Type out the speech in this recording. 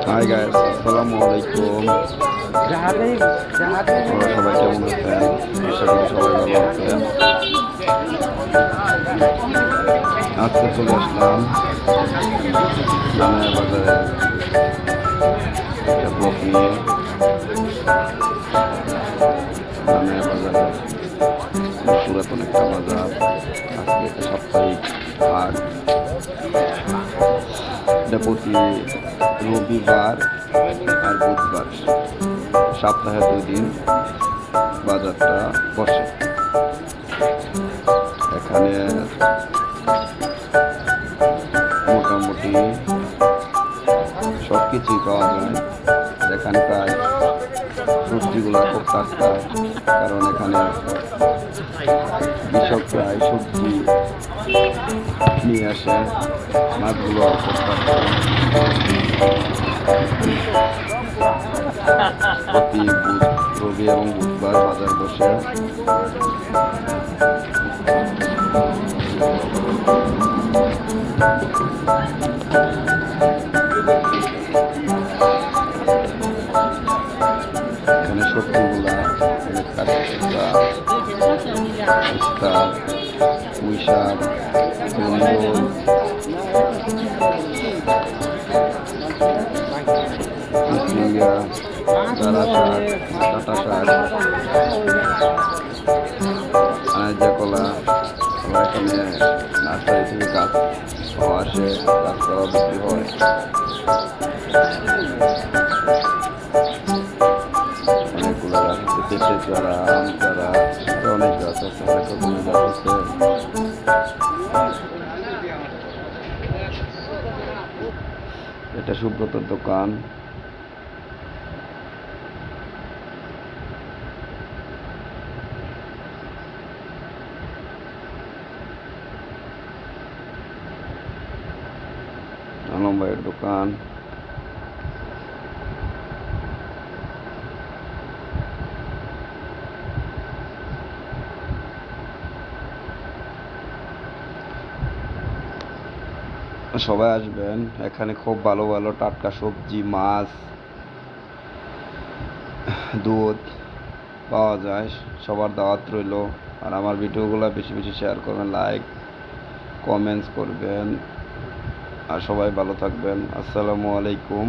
Hi guys, আসসালামু আলাইকুম। আপনারা সবাই কেমন আছেন? আশা করি সবাই ভালো আছেন। আজকে চলে আসলাম জানায়া বাজারের একটা ব্লক নিয়ে। জানায়া বাজারের পুরাতন একটা বাজার। আজকে একটা সাপ্তাহিক হাট, এটা প্রতি রবিবার আর বুধবার, সপ্তাহে 2 দিন বাজারটা বসে। এখানে মোটামুটি সব কিছুই পাওয়া যায়। এখানকার সবজিগুলো খুব টাটকা, কারণ এখানে কৃষকরাই সবজি নিয়ে আসে। মাছগুলো খুব টাটকা। প্রতি রবি এবং বুধবার বাজার বসে। এখানে সবজিগুলা অনেক টাটকা, পুঁই শাক, কুমড়ো, চিচিঙ্গা, ডাঁটা শাক, আনাজা কলা। আবার এখানে নার্সারি থেকে গাছ আসে, গাছপালা বিক্রি হয়। অনেকগুলো গাছ আছে, পেঁপে চারা, আম চারা, অনেক গাছ আছে, অনেক রকমের গাছ আছে। এটা সুব্রতর দোকান। আলম ভাইয়ের দোকান। সবাই আসবেন, এখানে খুব ভালো ভালো টাটকা সবজি, মাছ, দুধ পাওয়া যায়। সবার দাওয়াত রইল। আর আমার ভিডিওগুলো বেশি বেশি শেয়ার করবেন, লাইক কমেন্টস করবেন। আর সবাই ভালো থাকবেন। আসসালামু আলাইকুম।